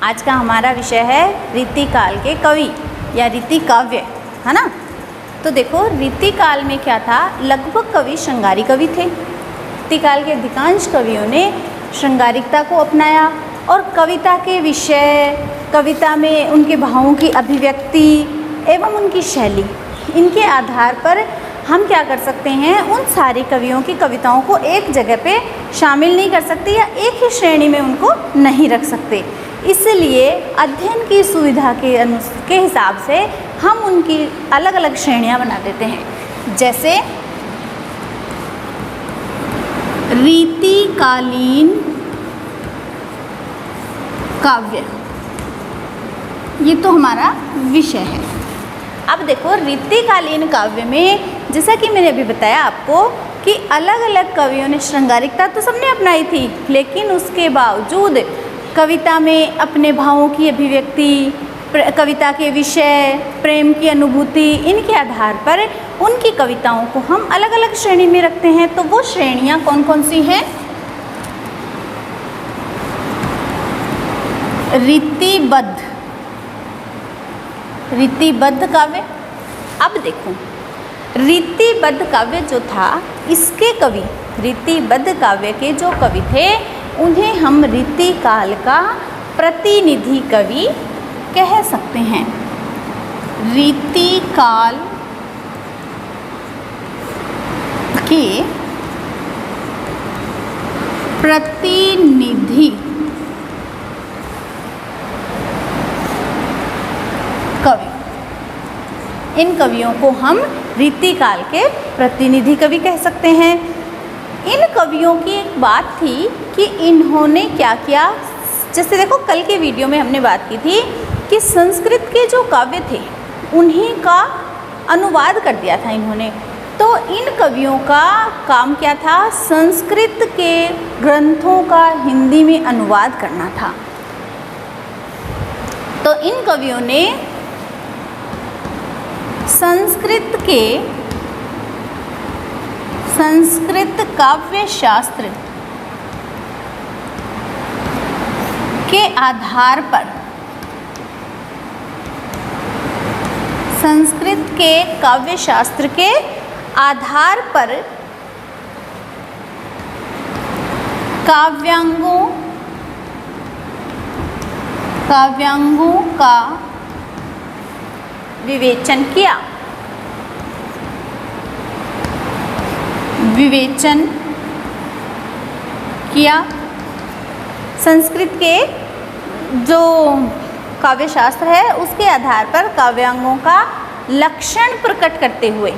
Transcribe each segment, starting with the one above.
आज का हमारा विषय है रीतिकाल के कवि या रीति काव्य, है ना। तो देखो रीतिकाल में क्या था, लगभग कवि श्रृंगारी कवि थे। रीतिकाल के अधिकांश कवियों ने श्रृंगारिकता को अपनाया और कविता के विषय, कविता में उनके भावों की अभिव्यक्ति एवं उनकी शैली, इनके आधार पर हम क्या कर सकते हैं, उन सारे कवियों की कविताओं को एक जगह पे शामिल नहीं कर सकते या एक ही श्रेणी में उनको नहीं रख सकते। इसलिए अध्ययन की सुविधा के हिसाब से हम उनकी अलग अलग श्रेणियां बना देते हैं। जैसे रीतिकालीन काव्य, ये तो हमारा विषय है। अब देखो रीतिकालीन काव्य में जैसा कि मैंने अभी बताया आपको कि अलग अलग कवियों ने श्रृंगारिकता तो सबने अपनाई थी, लेकिन उसके बावजूद कविता में अपने भावों की अभिव्यक्ति, कविता के विषय, प्रेम की अनुभूति, इनके आधार पर उनकी कविताओं को हम अलग अलग श्रेणी में रखते हैं। तो वो श्रेणियाँ कौन कौन सी हैं? रीतिबद्ध काव्य। अब देखो रीतिबद्ध काव्य जो था, इसके कवि, रीतिबद्ध काव्य के जो कवि थे, उन्हें हम रीतिकाल का प्रतिनिधि कवि कह सकते हैं। रीतिकाल के प्रतिनिधि कवि, इन कवियों को हम रीतिकाल के प्रतिनिधि कवि कह सकते हैं। इन कवियों की एक बात थी कि इन्होंने क्या किया, जैसे देखो कल के वीडियो में हमने बात की थी कि संस्कृत के जो काव्य थे उन्हीं का अनुवाद कर दिया था इन्होंने। तो इन कवियों का काम क्या था, संस्कृत के ग्रंथों का हिंदी में अनुवाद करना था। तो इन कवियों ने संस्कृत काव्य शास्त्र के आधार पर, संस्कृत के काव्य शास्त्र के आधार पर काव्यांगों का विवेचन किया। संस्कृत के जो काव्य शास्त्र है उसके आधार पर काव्यांगों का लक्षण प्रकट करते हुए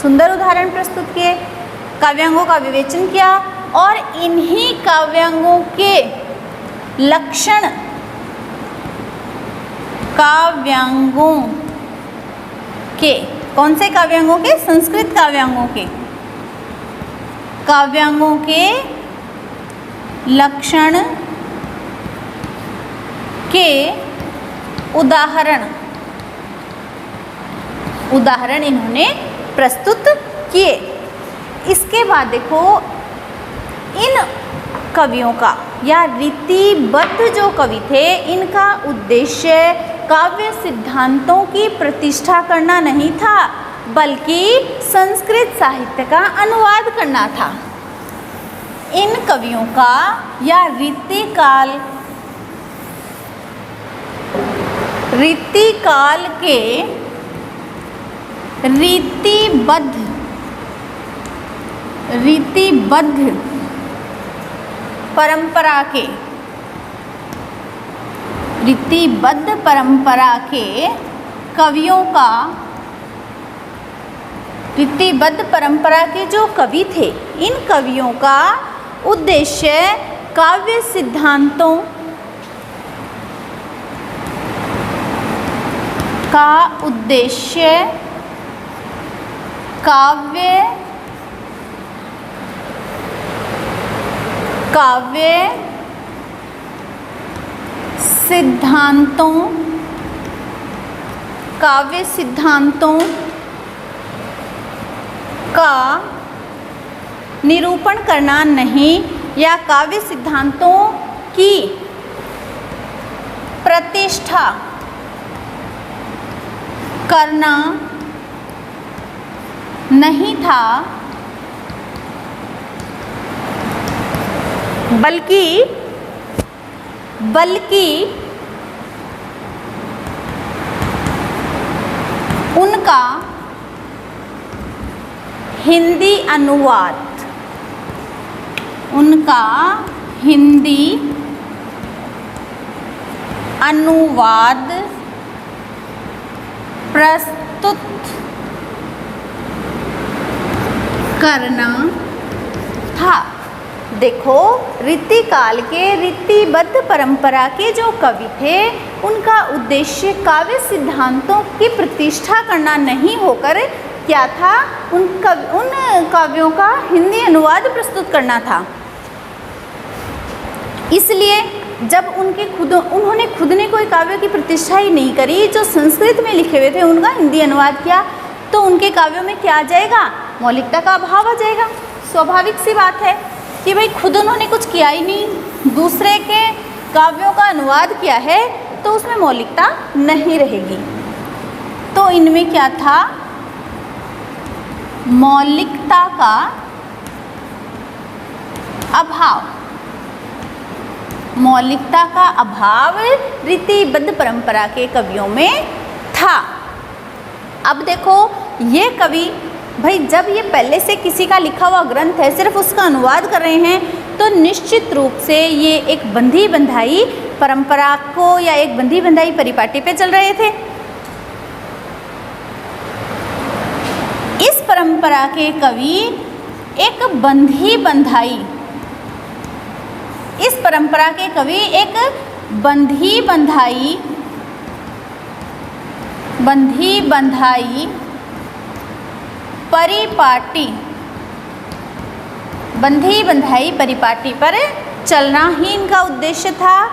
सुंदर उदाहरण प्रस्तुत किए, काव्यांगों का विवेचन किया और इन्हीं काव्यांगों के लक्षण, काव्यांगों के, कौन से काव्यांगों के? संस्कृत काव्यांगों के, काव्यांगों के लक्षण के उदाहरण इन्होंने प्रस्तुत किए। इसके बाद देखो इन कवियों का या रीतिबद्ध जो कवि थे, इनका उद्देश्य काव्य सिद्धांतों की प्रतिष्ठा करना नहीं था, बल्कि संस्कृत साहित्य का अनुवाद करना था। इन कवियों का या रीतिकाल के रीतिबद्ध परंपरा के कवियों का, रीतिबद्ध परंपरा के जो कवि थे, इन कवियों का उद्देश्य काव्य सिद्धांतों का काव्य सिद्धांतों का निरूपण करना नहीं, या काव्य सिद्धांतों की प्रतिष्ठा करना नहीं था, बल्कि उनका हिंदी अनुवाद प्रस्तुत करना था। देखो, रीतिकाल के रीतिबद्ध परंपरा के जो कवि थे, उनका उद्देश्य काव्य सिद्धांतों की प्रतिष्ठा करना नहीं होकर क्या था, उन काव्यों का हिंदी अनुवाद प्रस्तुत करना था। इसलिए जब उन्होंने खुद ने कोई काव्य की प्रतिष्ठा ही नहीं करी, जो संस्कृत में लिखे हुए थे उनका हिंदी अनुवाद किया, तो उनके काव्यों में क्या आ जाएगा, मौलिकता का अभाव आ जाएगा। स्वाभाविक सी बात है कि भाई खुद उन्होंने कुछ किया ही नहीं, दूसरे के काव्यों का अनुवाद किया है, तो उसमें मौलिकता नहीं रहेगी। तो इनमें क्या था, मौलिकता का अभाव रीतिबद्ध परंपरा के कवियों में था। अब देखो, ये कवि भाई जब ये पहले से किसी का लिखा हुआ ग्रंथ है, सिर्फ उसका अनुवाद कर रहे हैं, तो निश्चित रूप से ये एक बंधी बंधाई परंपरा को या एक बंधी बंधाई परिपाटी पे चल रहे थे। इस परंपरा के कवि एक बंधी बंधाई परिपाटी पर चलना ही इनका उद्देश्य था।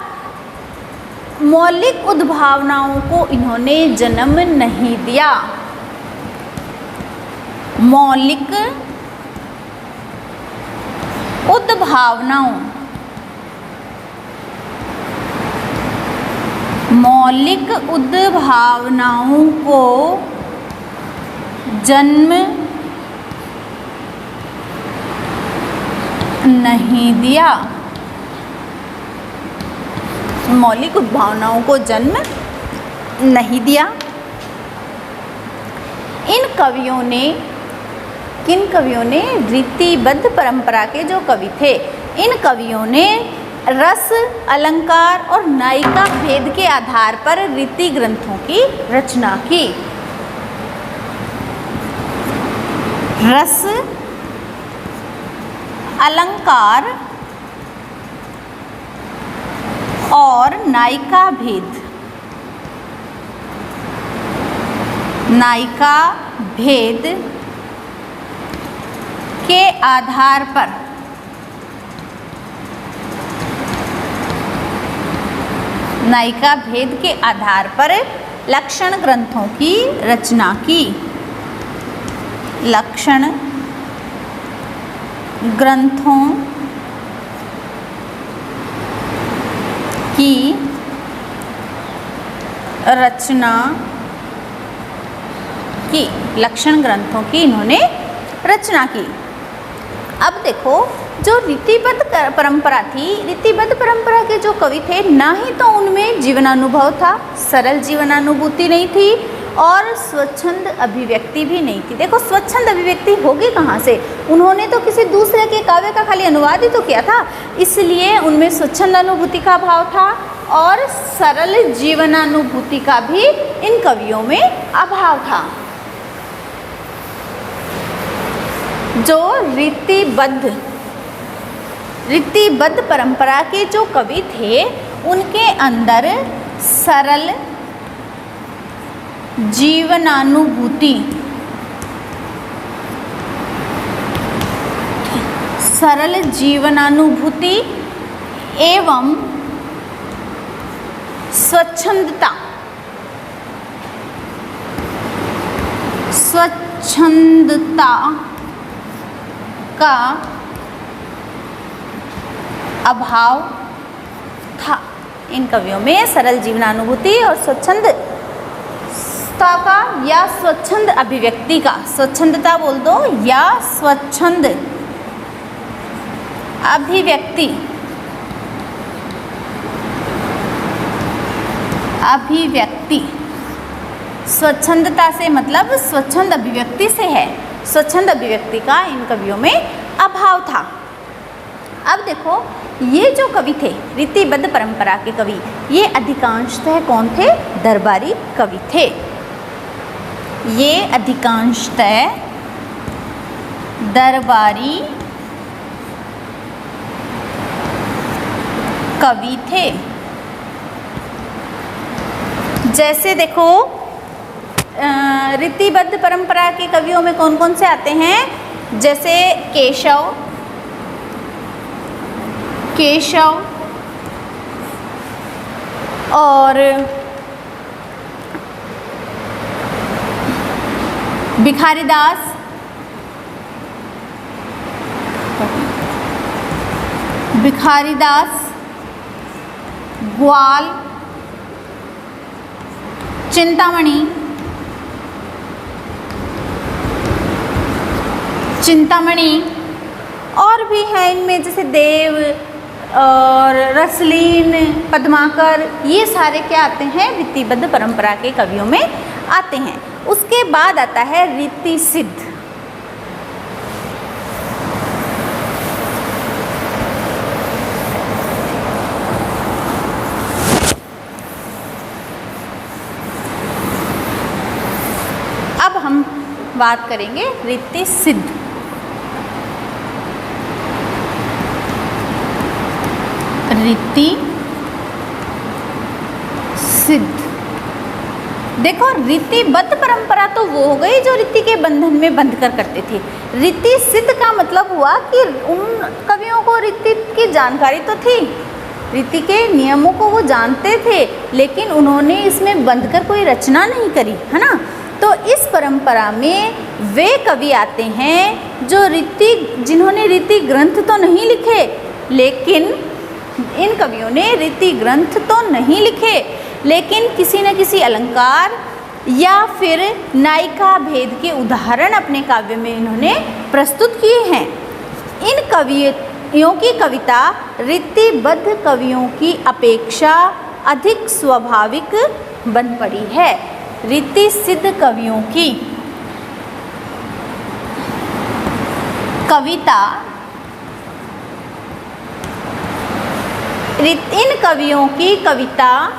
मौलिक उद्भावनाओं को इन्होंने जन्म नहीं दिया। मौलिक उद्भावनाओं को जन्म नहीं दिया। मौलिक उद्भावनाओं को जन्म नहीं दिया। किन कवियों ने रीतिबद्ध परंपरा के जो कवि थे, इन कवियों ने रस, अलंकार और नायिका भेद के आधार पर रीति ग्रंथों की रचना की। रस, अलंकार और नायिका भेद के आधार पर लक्षण ग्रंथों की रचना की। लक्षण ग्रंथों की रचना की। लक्षण ग्रंथों की इन्होंने रचना की। अब देखो, जो रीतिबद्ध परंपरा थी, रीतिबद्ध परंपरा के जो कवि थे, ना ही तो उनमें जीवनानुभव था, सरल जीवनानुभूति नहीं थी, और स्वच्छंद अभिव्यक्ति भी नहीं थी। देखो, स्वच्छंद अभिव्यक्ति होगी कहाँ से, उन्होंने तो किसी दूसरे के काव्य का खाली अनुवाद ही तो किया था, इसलिए उनमें स्वच्छंद अनुभूति का भाव था और सरल जीवनानुभूति का भी इन कवियों में अभाव था। जो रीतिबद्ध परंपरा के जो कवि थे, उनके अंदर सरल जीवनानुभूति एवं स्वच्छंदता का अभाव था। इन कवियों में सरल जीवनानुभूति और स्वच्छंदता का या स्वच्छंद अभिव्यक्ति का, स्वच्छंदता बोल दो या स्वच्छंद अभिव्यक्ति, अभिव्यक्ति, स्वच्छंदता से मतलब स्वच्छंद अभिव्यक्ति से है, स्वच्छंद अभिव्यक्ति का इन कवियों में अभाव था। अब देखो ये जो कवि थे रीतिबद्ध परंपरा के कवि, ये अधिकांशतः कौन थे? दरबारी कवि थे। ये अधिकांशतः दरबारी कवि थे। जैसे देखो रीतिबद्ध परंपरा के कवियों में कौन कौन से आते हैं? जैसे केशव, केशव और भिखारीदास, भिखारीदास, ग्वाल, चिंतामणि, चिंतामणि और भी हैं इनमें जैसे देव और रसलीन, पद्माकर, ये सारे क्या आते हैं? रीतिबद्ध परंपरा के कवियों में आते हैं। उसके बाद आता है रीति सिद्ध। अब हम बात करेंगे रीति सिद्ध। रीति सिद्ध, देखो रीतिबद्ध परंपरा तो वो हो गई जो रीति के बंधन में बंध कर करते थे। रीति सिद्ध का मतलब हुआ कि उन कवियों को रीति की जानकारी तो थी, रीति के नियमों को वो जानते थे, लेकिन उन्होंने इसमें बंध कर कोई रचना नहीं करी, है ना। तो इस परंपरा में वे कवि आते हैं जो जिन्होंने रीति ग्रंथ तो नहीं लिखे, लेकिन इन कवियों ने रीति ग्रंथ तो नहीं लिखे, लेकिन किसी न किसी अलंकार या फिर नायिका भेद के उदाहरण अपने काव्य में इन्होंने प्रस्तुत किए हैं। इन कवियों की कविता रीतिबद्ध कवियों की अपेक्षा अधिक स्वाभाविक बन पड़ी है। रीति सिद्ध कवियों की कविता, इन कवियों की कविता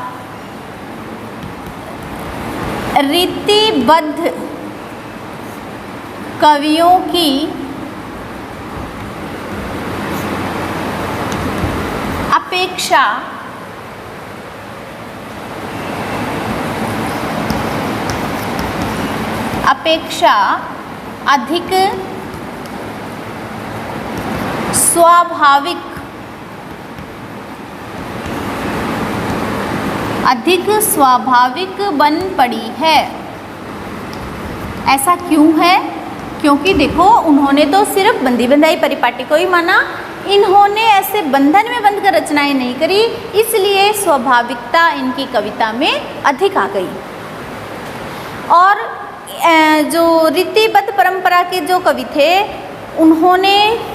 रीतिबद्ध कवियों की अपेक्षा अधिक स्वाभाविक बन पड़ी है। ऐसा क्यों है? क्योंकि देखो उन्होंने तो सिर्फ बंदी बंधाई परिपाटी को ही माना, इन्होंने ऐसे बंधन में बंध कर रचनाएं नहीं करी, इसलिए स्वाभाविकता इनकी कविता में अधिक आ गई। और जो रीतिबद्ध परंपरा के जो कवि थे उन्होंने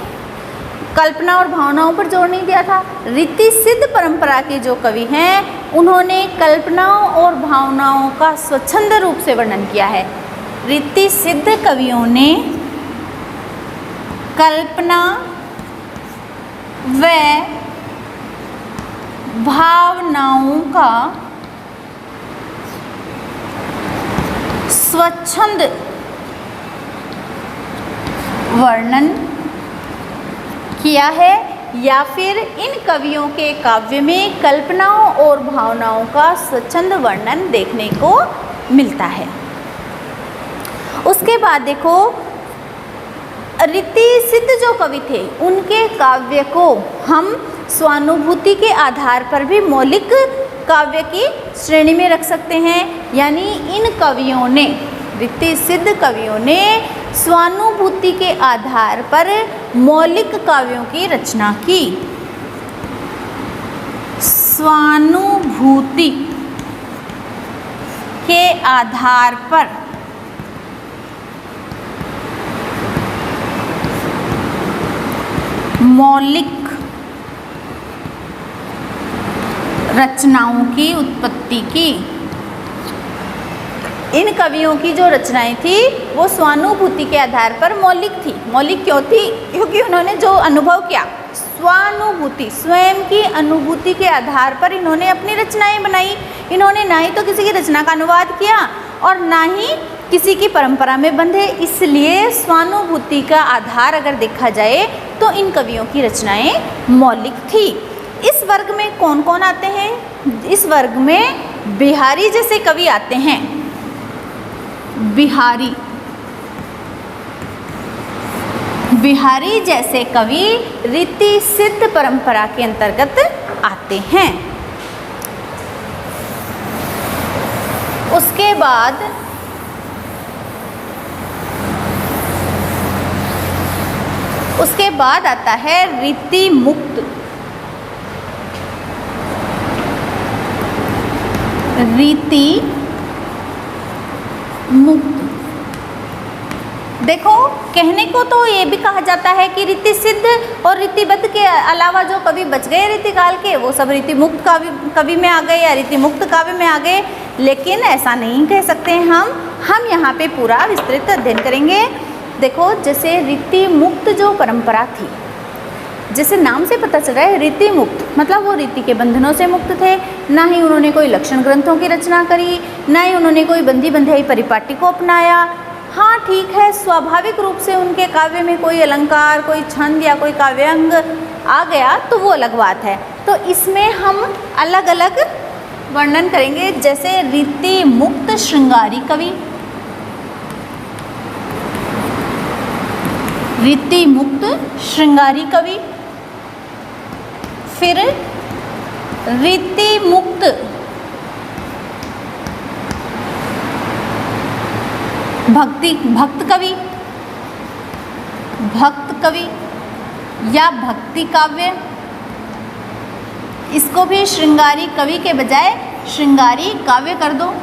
कल्पना और भावनाओं पर जोर नहीं दिया था। रीति सिद्ध परंपरा के जो कवि हैं उन्होंने कल्पनाओं और भावनाओं का स्वच्छंद रूप से वर्णन किया है। रीति सिद्ध कवियों ने कल्पना व भावनाओं का स्वच्छंद वर्णन किया है, या फिर इन कवियों के काव्य में कल्पनाओं और भावनाओं का स्वच्छंद वर्णन देखने को मिलता है। उसके बाद देखो रीति सिद्ध जो कवि थे उनके काव्य को हम स्वानुभूति के आधार पर भी मौलिक काव्य की श्रेणी में रख सकते हैं। यानी इन कवियों ने, रीति सिद्ध कवियों ने स्वानुभूति के आधार पर मौलिक काव्यों की रचना की। स्वानुभूति के आधार पर मौलिक रचनाओं की उत्पत्ति की। इन कवियों की जो रचनाएं थी वो स्वानुभूति के आधार पर मौलिक थी। मौलिक क्यों थी? क्योंकि उन्होंने जो अनुभव किया, स्वानुभूति, स्वयं की अनुभूति के आधार पर इन्होंने अपनी रचनाएं बनाई। इन्होंने ना ही तो किसी की रचना का अनुवाद किया और ना ही किसी की परंपरा में बंधे, इसलिए स्वानुभूति का आधार अगर देखा जाए तो इन कवियों की रचनाएं मौलिक थी। इस वर्ग में कौन कौन आते हैं? इस वर्ग में बिहारी जैसे कवि आते हैं। बिहारी जैसे कवि रीति सिद्ध परंपरा के अंतर्गत आते हैं। उसके बाद आता है रीति मुक्त। रीति मुक्त, देखो कहने को तो ये भी कहा जाता है कि रीति सिद्ध और रीतिबद्ध के अलावा जो कवि बच गए रीति काल के वो सब रीति मुक्त कवि में आ गए या रीति मुक्त काव्य में आ गए, लेकिन ऐसा नहीं कह सकते हैं हम यहाँ पे पूरा विस्तृत अध्ययन करेंगे। देखो जैसे रीति मुक्त जो परंपरा थी, जैसे नाम से पता चल रहा है रीति मुक्त, मतलब वो रीति के बंधनों से मुक्त थे। ना ही उन्होंने कोई लक्षण ग्रंथों की रचना करी, ना ही उन्होंने कोई बंधी बंध्याई परिपाटी को अपनाया। हाँ ठीक है, स्वाभाविक रूप से उनके काव्य में कोई अलंकार, कोई छंद या कोई काव्यांग आ गया तो वो अलग बात है। तो इसमें हम अलग अलग वर्णन करेंगे। जैसे रीति मुक्त श्रृंगारी कवि, रीति मुक्त श्रृंगारी कवि, फिर रीति मुक्त भक्त कवि या भक्ति काव्य। इसको भी श्रृंगारी कवि के बजाय श्रृंगारी काव्य कर दो।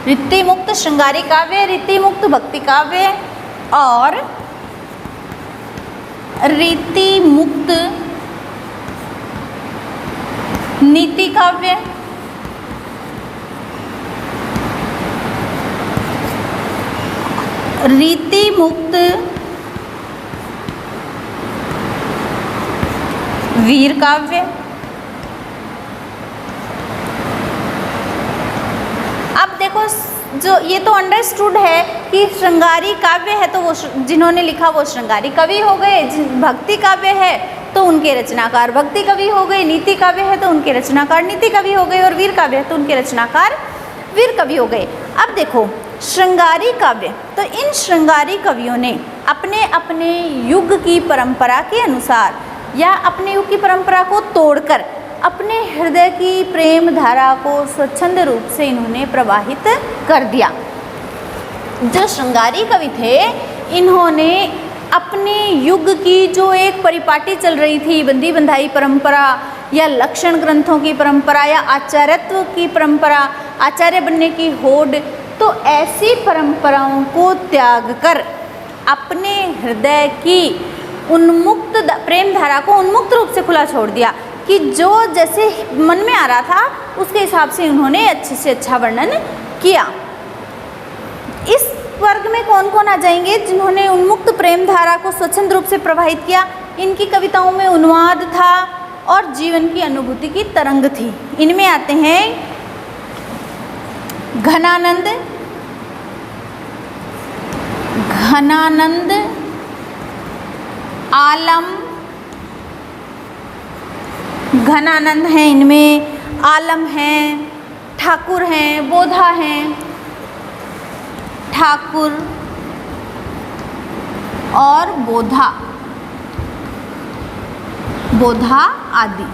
रीति मुक्त श्रृंगारी काव्य, रीति मुक्त भक्ति काव्य और रीति मुक्त नीति काव्य। रीति मुक्त वीर काव्य। अब देखो जो ये तो अंडरस्टूड है कि श्रृंगारी काव्य है तो वो जिन्होंने लिखा वो श्रृंगारी कवि हो गए, भक्ति काव्य है तो उनके रचनाकार भक्ति कवि हो गए, नीति काव्य है तो उनके रचनाकार नीति कवि हो गए और वीर काव्य है तो उनके रचनाकार वीर कवि हो गए। अब देखो श्रृंगारी काव्य, तो इन श्रृंगारी कवियों ने अपने अपने युग की परंपरा के अनुसार या अपने युग की परंपरा को तोड़कर अपने हृदय की प्रेम धारा को स्वच्छंद रूप से इन्होंने प्रवाहित कर दिया। जो श्रृंगारी कवि थे इन्होंने अपने युग की जो एक परिपाटी चल रही थी, बंदी बंधाई परंपरा या लक्षण ग्रंथों की परंपरा या आचार्यत्व की परंपरा, आचार्य बनने की होड़, तो ऐसी परंपराओं को त्याग कर अपने हृदय की उन्मुक्त प्रेम धारा को उन्मुक्त रूप से खुला छोड़ दिया कि जो जैसे मन में आ रहा था उसके हिसाब से उन्होंने अच्छे से अच्छा वर्णन किया। इस वर्ग में कौन कौन आ जाएंगे? जिन्होंने उन्मुक्त प्रेम धारा को स्वच्छंद रूप से प्रवाहित किया, इनकी kविताओं में उन्माद था और जीवन की अनुभूति की तरंग थी। इनमें आते हैं घनानंद, आलम, घनानंद हैं, इनमें आलम हैं, ठाकुर हैं, बोधा हैं, ठाकुर और बोधा आदि।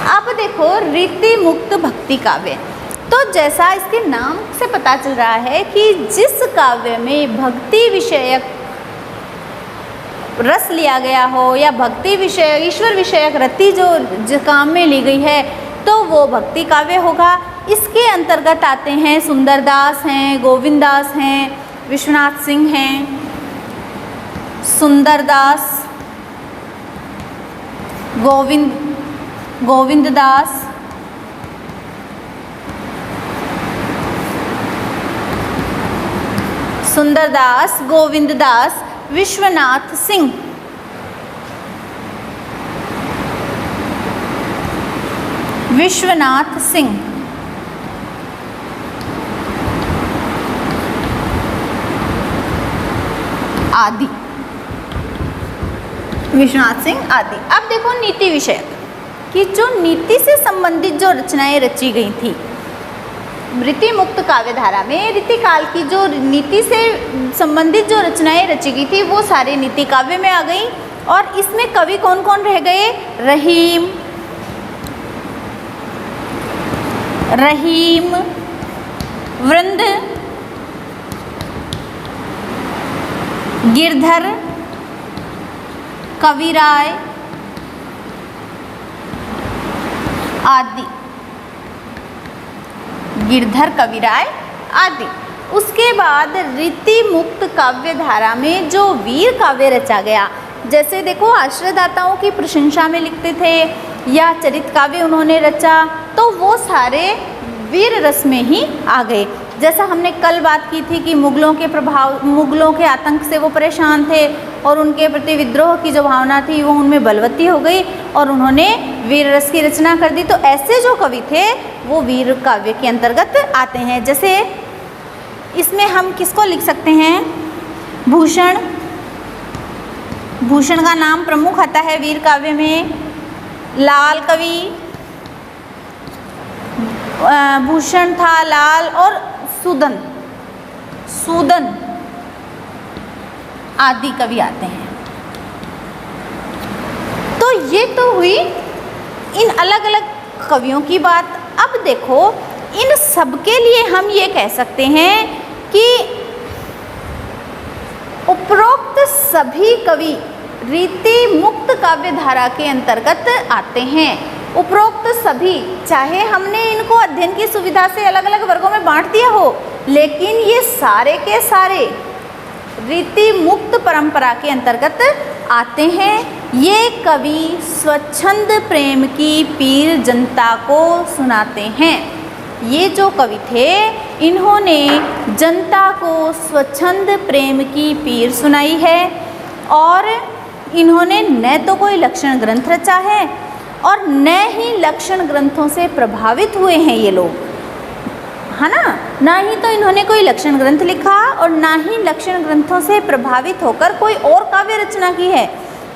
अब देखो रीति मुक्त भक्ति काव्य, तो जैसा इसके नाम से पता चल रहा है कि जिस काव्य में भक्ति विषयक रस लिया गया हो या भक्ति विषय ईश्वर विषयक रति जो काम में ली गई है तो वो भक्ति काव्य होगा। इसके अंतर्गत आते हैं सुंदरदास हैं, गोविंददास हैं, विश्वनाथ सिंह हैं। सुंदरदास, गोविंददास, सुंदरदास, गोविंददास, विश्वनाथ सिंह। विश्वनाथ सिंह, आदि, विश्वनाथ सिंह आदि। अब देखो नीति विषयक कि जो नीति से संबंधित जो रचनाएं रची गई थी रीति मुक्त काव्य धारा में, रीति काल की जो नीति से संबंधित जो रचनाएं रची गई थी वो सारे नीति काव्य में आ गई। और इसमें कवि कौन कौन रह गए? रहीम, वृंद, गिरधर, कविराय आदि। गिरधर, कविराय आदि। उसके बाद रीति मुक्त काव्य धारा में जो वीर काव्य रचा गया, जैसे देखो आश्रयदाताओं की प्रशंसा में लिखते थे या चरित काव्य उन्होंने रचा, तो वो सारे वीर रस में ही आ गए। जैसा हमने कल बात की थी कि मुगलों के आतंक से वो परेशान थे और उनके प्रति विद्रोह की जो भावना थी वो उनमें बलवती हो गई और उन्होंने वीर रस की रचना कर दी। तो ऐसे जो कवि थे वो वीर काव्य के अंतर्गत आते हैं। जैसे इसमें हम किसको लिख सकते हैं? भूषण, भूषण का नाम प्रमुख आता है वीर काव्य में। लाल कवि, भूषण था, लाल और सूदन आदि कवि आते हैं। तो ये तो हुई इन अलग अलग कवियों की बात। अब देखो इन सब के लिए हम ये कह सकते हैं कि उपरोक्त सभी कवि रीति मुक्त काव्य धारा के अंतर्गत आते हैं। उपरोक्त सभी, चाहे हमने इनको अध्ययन की सुविधा से अलग अलग वर्गों में बांट दिया हो, लेकिन ये सारे के सारे रीति मुक्त परंपरा के अंतर्गत आते हैं। ये कवि स्वच्छंद प्रेम की पीर जनता को सुनाते हैं। ये जो कवि थे इन्होंने जनता को स्वच्छंद प्रेम की पीर सुनाई है और इन्होंने न तो कोई लक्षण ग्रंथ रचा है और न ही लक्षण ग्रंथों से प्रभावित हुए हैं ये लोग, है ना ही तो इन्होंने कोई लक्षण ग्रंथ लिखा और ना ही लक्षण ग्रंथों से प्रभावित होकर कोई और काव्य रचना की है।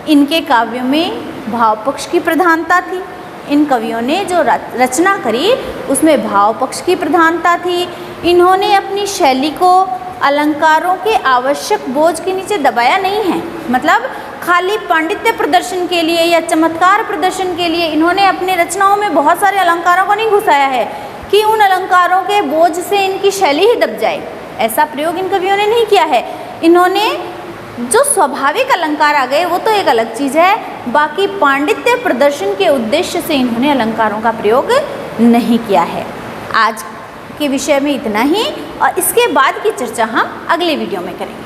इनके काव्यों में भाव पक्ष की प्रधानता थी। इन कवियों ने जो रचना करी उसमें भाव पक्ष की प्रधानता थी। इन्होंने अपनी शैली को अलंकारों के आवश्यक बोझ के नीचे दबाया नहीं है। मतलब खाली पांडित्य प्रदर्शन के लिए या चमत्कार प्रदर्शन के लिए इन्होंने अपनी रचनाओं में बहुत सारे अलंकारों को नहीं घुसाया है कि उन अलंकारों के बोझ से इनकी शैली ही दब जाए। ऐसा प्रयोग इन कवियों ने नहीं किया है। इन्होंने जो स्वाभाविक अलंकार आ गए वो तो एक अलग चीज़ है, बाकी पांडित्य प्रदर्शन के उद्देश्य से इन्होंने अलंकारों का प्रयोग नहीं किया है। आज के विषय में इतना ही और इसके बाद की चर्चा हम अगले वीडियो में करेंगे।